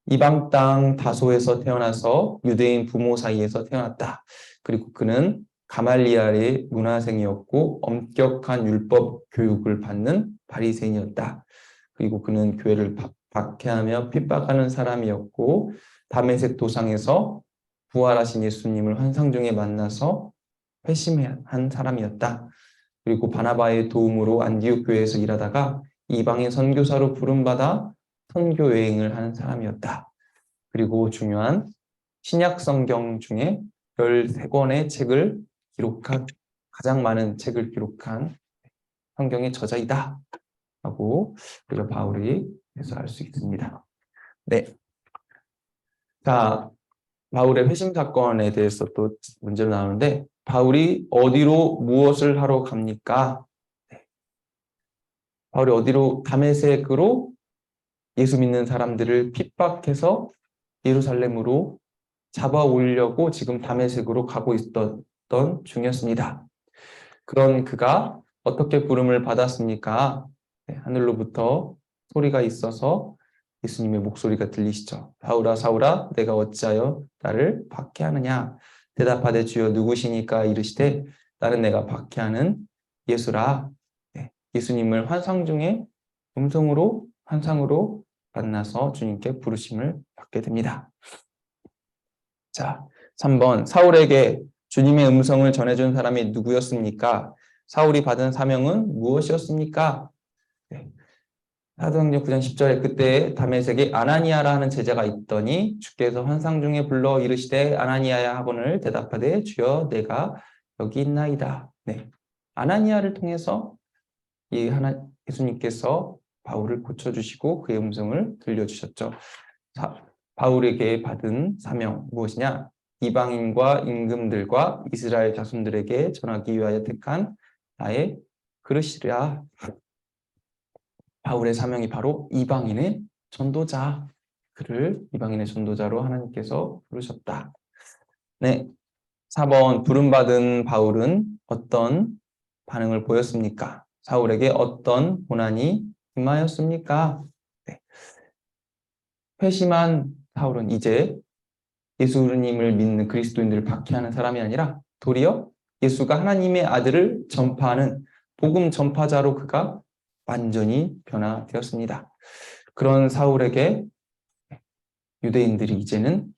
이방 땅 다소에서 태어나서 유대인 부모 사이에서 태어났다. 그리고 그는 가말리알의 문화생이었고 엄격한 율법 교육을 받는 바리새인이었다. 그리고 그는 교회를 박해하며 핍박하는 사람이었고, 다메섹 도상에서 부활하신 예수님을 환상 중에 만나서 회심한 사람이었다. 그리고 바나바의 도움으로 안디옥 교회에서 일하다가 이방인 선교사로 부름받아 선교 여행을 하는 사람이었다. 그리고 중요한 신약 성경 중에 13권의 책을 기록한, 가장 많은 책을 기록한 성경의 저자이다 라고 우리가 바울이 해서 알 수 있습니다. 네. 자, 바울의 회심 사건에 대해서 또 문제로 나오는데, 바울이 어디로 무엇을 하러 갑니까? 네. 바울이 어디로, 다메섹으로 예수 믿는 사람들을 핍박해서 예루살렘으로 잡아오려고 지금 다메섹으로 가고 있었던 중이었습니다. 그런 그가 어떻게 부름을 받았습니까? 네, 하늘로부터 소리가 있어서 예수님의 목소리가 들리시죠. 사울아 사울아 내가 어찌하여 나를 박해하느냐? 대답하되 주여 누구시니까? 이르시되 나는 내가 박해하는 예수라. 네, 예수님을 환상 중에 환상으로 만나서 주님께 부르심을 받게 됩니다. 자, 3번, 사울에게 주님의 음성을 전해준 사람이 누구였습니까? 사울이 받은 사명은 무엇이었습니까? 네. 사도행전 9장 10절에 그때 다메섹에 아나니아라 하는 제자가 있더니 주께서 환상 중에 불러 이르시되 아나니아야 하거늘 대답하되 주여 내가 여기 있나이다. 네. 아나니아를 통해서 예수님께서 바울을 고쳐주시고 그의 음성을 들려주셨죠. 바울에게 받은 사명 무엇이냐? 이방인과 임금들과 이스라엘 자손들에게 전하기 위하여 택한 나의 그릇이라. 바울의 사명이 바로 이방인의 전도자, 그를 이방인의 전도자로 하나님께서 부르셨다. 네, 4번, 부름받은 바울은 어떤 반응을 보였습니까? 사울에게 어떤 고난이 임하였습니까? 네. 회심한 사울은 이제 예수님을 믿는 그리스도인들을 박해하는 사람이 아니라 도리어 예수가 하나님의 아들을 전파하는 복음 전파자로 그가 완전히 변화되었습니다. 그런 사울에게 유대인들이 이제는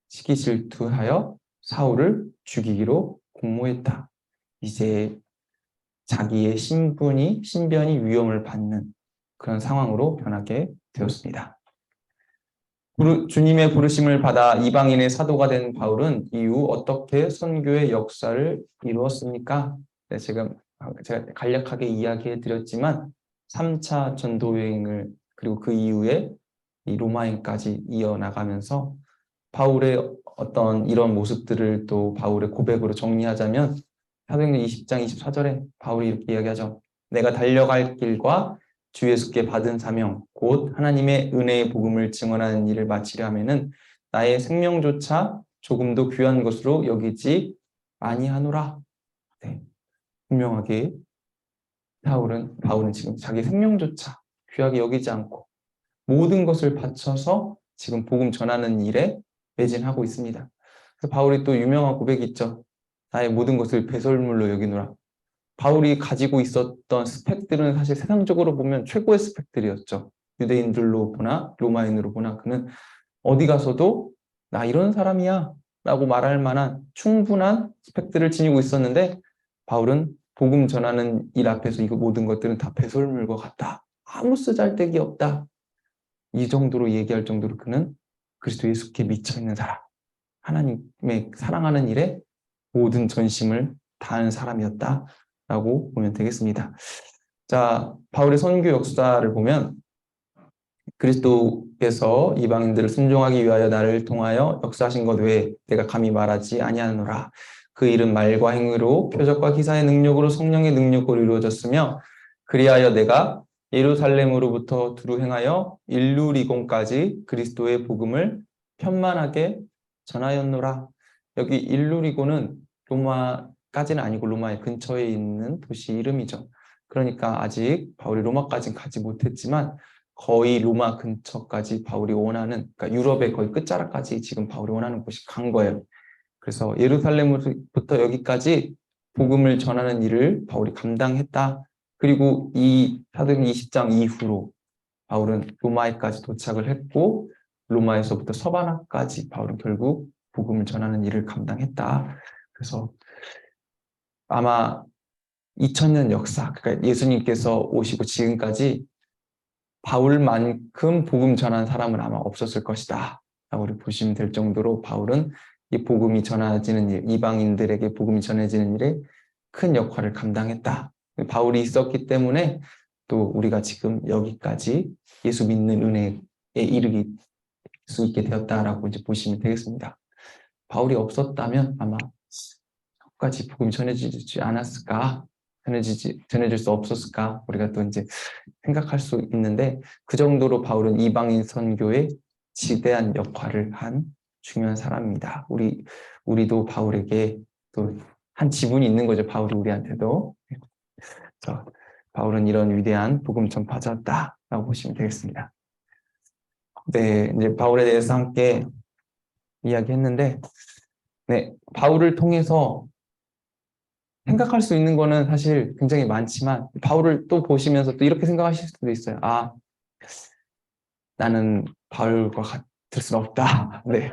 시기 질투하여 사울을 죽이기로 공모했다. 이제 자기의 신변이 위험을 받는 그런 상황으로 변하게 되었습니다. 주님의 부르심을 받아 이방인의 사도가 된 바울은 이후 어떻게 선교의 역사를 이루었습니까? 네, 제가 간략하게 이야기해 드렸지만 3차 전도 여행을, 그리고 그 이후에 이 로마행까지 이어나가면서 바울의 어떤 이런 모습들을 또 바울의 고백으로 정리하자면 사도행전 20장 24절에 바울이 이렇게 이야기하죠. 내가 달려갈 길과 주 예수께 받은 사명 곧 하나님의 은혜의 복음을 증언하는 일을 마치려 하면은 나의 생명조차 조금도 귀한 것으로 여기지 아니하노라. 네, 분명하게 바울은 지금 자기 생명조차 귀하게 여기지 않고 모든 것을 바쳐서 지금 복음 전하는 일에 매진하고 있습니다. 그래서 바울이 또 유명한 고백이 있죠. 나의 모든 것을 배설물로 여기노라. 바울이 가지고 있었던 스펙들은 사실 세상적으로 보면 최고의 스펙들이었죠. 유대인들로 보나 로마인으로 보나 그는 어디 가서도 나 이런 사람이야 라고 말할 만한 충분한 스펙들을 지니고 있었는데, 바울은 복음 전하는 일 앞에서 이거 모든 것들은 다 배설물과 같다. 아무 쓰잘데기 없다. 이 정도로 얘기할 정도로 그는 그리스도 예수께 미쳐있는 사람, 하나님의 사랑하는 일에 모든 전심을 다하는 사람이었다라고 보면 되겠습니다. 자, 바울의 선교 역사를 보면 그리스도께서 이방인들을 순종하기 위하여 나를 통하여 역사하신 것 외에 내가 감히 말하지 아니하노라. 그 일은 말과 행위로 표적과 기사의 능력으로 성령의 능력으로 이루어졌으며 그리하여 내가 예루살렘으로부터 두루 행하여 일루리곤까지 그리스도의 복음을 편만하게 전하였노라. 여기 일루리곤은 로마까지는 아니고 로마의 근처에 있는 도시 이름이죠. 그러니까 아직 바울이 로마까지는 가지 못했지만 거의 로마 근처까지 바울이 원하는, 그러니까 유럽의 거의 끝자락까지 지금 바울이 원하는 곳이 간 거예요. 그래서 예루살렘부터 여기까지 복음을 전하는 일을 바울이 감당했다. 그리고 이 사도행전 20장 이후로 바울은 로마에까지 도착을 했고 로마에서부터 서바나까지 바울은 결국 복음을 전하는 일을 감당했다. 그래서 아마 2000년 역사, 그러니까 예수님께서 오시고 지금까지 바울만큼 복음 전한 사람은 아마 없었을 것이다 라고 우리 보시면 될 정도로 바울은 이 복음이 전해지는 일, 이방인들에게 복음이 전해지는 일에 큰 역할을 감당했다. 바울이 있었기 때문에 또 우리가 지금 여기까지 예수 믿는 은혜에 이르기 수 있게 되었다라고 이제 보시면 되겠습니다. 바울이 없었다면 아마 여기까지 복음이 전해지지 않았을까? 전해질 수 없었을까? 우리가 또 이제 생각할 수 있는데 그 정도로 바울은 이방인 선교에 지대한 역할을 한 중요한 사람입니다. 우리도 바울에게 또 한 지분이 있는 거죠. 바울이 우리한테도. 그래서 바울은 이런 위대한 복음 전파자다라고 보시면 되겠습니다. 네, 이제 바울에 대해서 함께 이야기했는데, 네, 바울을 통해서 생각할 수 있는 거는 사실 굉장히 많지만 바울을 또 보시면서 또 이렇게 생각하실 수도 있어요. 아, 나는 바울과 같을 수는 없다. 네,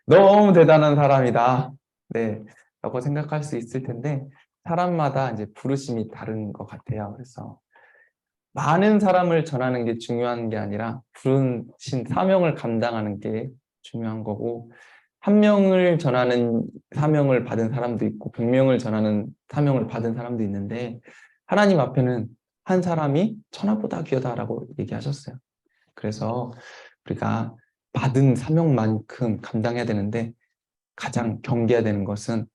너무 대단한 사람이다. 네, 라고 생각할 수 있을 텐데 사람마다 이제 부르심이 다른 것 같아요. 그래서 많은 사람을 전하는 게 중요한 게 아니라 부르신 사명을 감당하는 게 중요한 거고 한 명을 전하는 사명을 받은 사람도 있고 100명을 전하는 사명을 받은 사람도 있는데 하나님 앞에는 한 사람이 천하보다 귀하다라고 얘기하셨어요. 그래서 우리가 받은 사명만큼 감당해야 되는데 가장 경계해야 되는 것은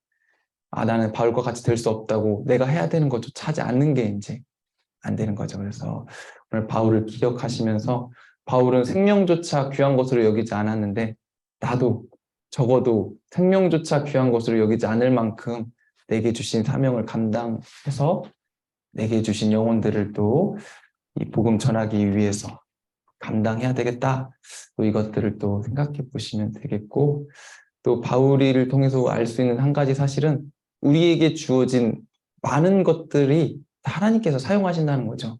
나는 바울과 같이 될 수 없다고 내가 해야 되는 것조차 하지 않는 게 이제 안 되는 거죠. 그래서 오늘 바울을 기억하시면서 바울은 생명조차 귀한 것으로 여기지 않았는데 나도 적어도 생명조차 귀한 것으로 여기지 않을 만큼 내게 주신 사명을 감당해서 내게 주신 영혼들을 또 이 복음 전하기 위해서 감당해야 되겠다. 또 이것들을 또 생각해 보시면 되겠고 또 바울이를 통해서 알 수 있는 한 가지 사실은 우리에게 주어진 많은 것들이 하나님께서 사용하신다는 거죠.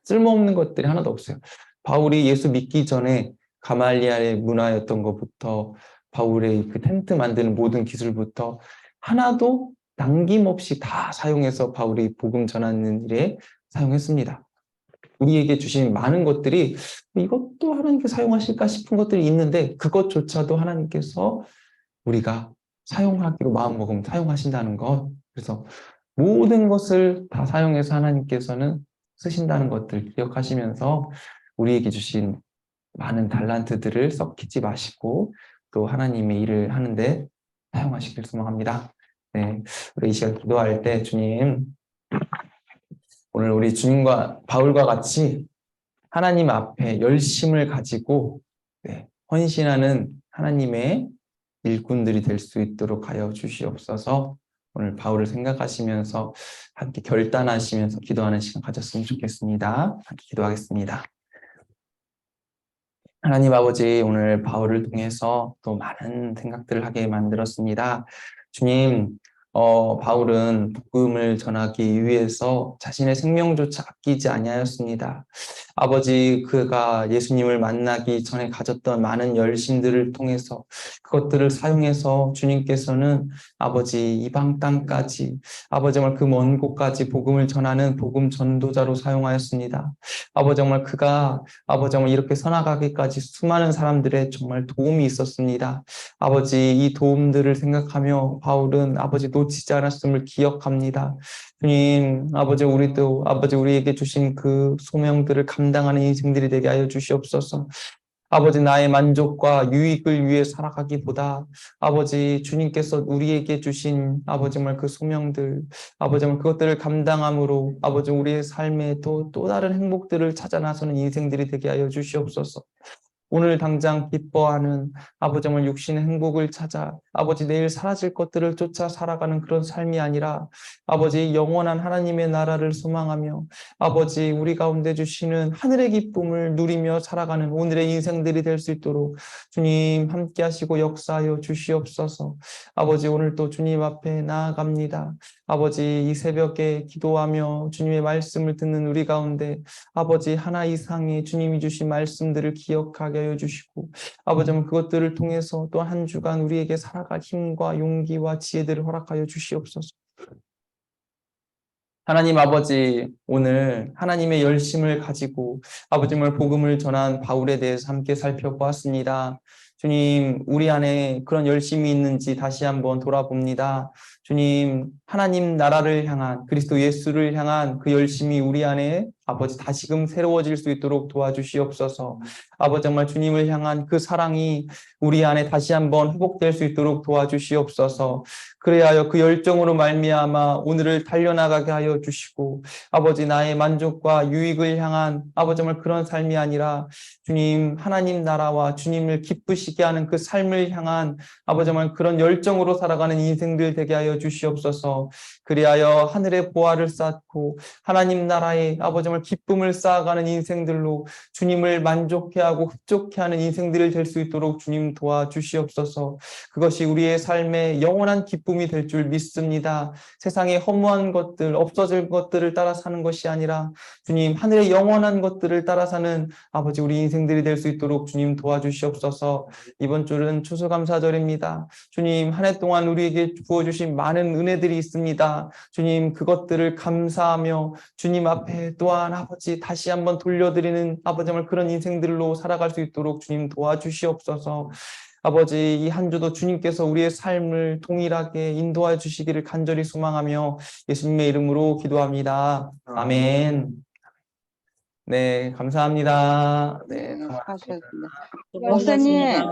쓸모없는 것들이 하나도 없어요. 바울이 예수 믿기 전에 가말리엘의 문화였던 것부터 바울의 그 텐트 만드는 모든 기술부터 하나도 남김없이 다 사용해서 바울이 복음 전하는 일에 사용했습니다. 우리에게 주신 많은 것들이 이것도 하나님께 사용하실까 싶은 것들이 있는데 그것조차도 하나님께서 우리가 사용하기로 마음먹으면 사용하신다는 것. 그래서 모든 것을 다 사용해서 하나님께서는 쓰신다는 것들 기억하시면서 우리에게 주신 많은 달란트들을 썩히지 마시고 또 하나님의 일을 하는데 사용하시길 소망합니다. 네, 우리 이 시간 기도할 때 주님, 오늘 우리 주님과 바울과 같이 하나님 앞에 열심을 가지고 헌신하는 하나님의 일꾼들이 될 수 있도록 하여 주시옵소서. 오늘 바울을 생각하시면서 함께 결단하시면서 기도하는 시간 가졌으면 좋겠습니다. 함께 기도하겠습니다. 하나님 아버지, 오늘 바울을 통해서 또 많은 생각들을 하게 만들었습니다. 주님, 바울은 복음을 전하기 위해서 자신의 생명조차 아끼지 아니하였습니다. 아버지 그가 예수님을 만나기 전에 가졌던 많은 열심들을 통해서 그것들을 사용해서 주님께서는 아버지 이방 땅까지 아버지 정말 그 먼 곳까지 복음을 전하는 복음 전도자로 사용하였습니다. 아버지 정말 그가 아버지 정말 이렇게 서나가기까지 수많은 사람들의 정말 도움이 있었습니다. 아버지 이 도움들을 생각하며 바울은 아버지 놓치지 않았음을 기억합니다. 주님, 아버지 우리도 아버지 우리에게 주신 그 소명들을 감당하는 인생들이 되게 하여 주시옵소서. 아버지 나의 만족과 유익을 위해 살아가기보다 아버지 주님께서 우리에게 주신 아버지 정말 그 소명들 아버지 정말 그것들을 감당함으로 아버지 우리의 삶에 또 다른 행복들을 찾아 나서는 인생들이 되게 하여 주시옵소서. 오늘 당장 기뻐하는 아버지 정말 육신의 행복을 찾아 아버지 내일 사라질 것들을 쫓아 살아가는 그런 삶이 아니라 아버지 영원한 하나님의 나라를 소망하며 아버지 우리 가운데 주시는 하늘의 기쁨을 누리며 살아가는 오늘의 인생들이 될 수 있도록 주님 함께 하시고 역사하여 주시옵소서. 아버지 오늘 또 주님 앞에 나아갑니다. 아버지 이 새벽에 기도하며 주님의 말씀을 듣는 우리 가운데 아버지 하나 이상의 주님이 주신 말씀들을 기억하게 하여 주시고 아버지 그것들을 통해서 또 한 주간 우리에게 살아갈 힘과 용기와 지혜들을 허락하여 주시옵소서. 하나님 아버지 오늘 하나님의 열심을 가지고 아버지 정말 복음을 전한 바울에 대해서 함께 살펴보았습니다. 주님 우리 안에 그런 열심이 있는지 다시 한번 돌아봅니다. 주님 하나님 나라를 향한 그리스도 예수를 향한 그 열심이 우리 안에 아버지 다시금 새로워질 수 있도록 도와주시옵소서. 아버지 정말 주님을 향한 그 사랑이 우리 안에 다시 한번 회복될 수 있도록 도와주시옵소서. 그래야 하여 그 열정으로 말미암아 오늘을 달려나가게 하여 주시고 아버지 나의 만족과 유익을 향한 아버지 정말 그런 삶이 아니라 주님 하나님 나라와 주님을 기쁘시게 하는 그 삶을 향한 아버지 정말 그런 열정으로 살아가는 인생들 되게 하여 주시옵소서. 그리하여 하늘의 보화를 쌓고 하나님 나라의 아버지 정말 기쁨을 쌓아가는 인생들로 주님을 만족해 하고 흡족해 하는 인생들이 될 수 있도록 주님 도와주시옵소서. 그것이 우리의 삶의 영원한 기쁨이 될 줄 믿습니다. 세상의 허무한 것들, 없어질 것들을 따라 사는 것이 아니라 주님 하늘의 영원한 것들을 따라 사는 아버지 우리 인생들이 될 수 있도록 주님 도와주시옵소서. 이번 주는 추수감사절입니다. 주님 한 해 동안 우리에게 부어주신 많은 은혜들이 있습니다. 주님 그것들을 감사하며 주님 앞에 또한 아버지 다시 한번 돌려드리는 아버지 정말 그런 인생들로 살아갈 수 있도록 주님 도와주시옵소서. 아버지 이 한 주도 주님께서 우리의 삶을 동일하게 인도하여 주시기를 간절히 소망하며 예수님의 이름으로 기도합니다. 아멘. 네, 감사합니다. 네, 수고하셨습니다. 수고하셨습니다. 목사님.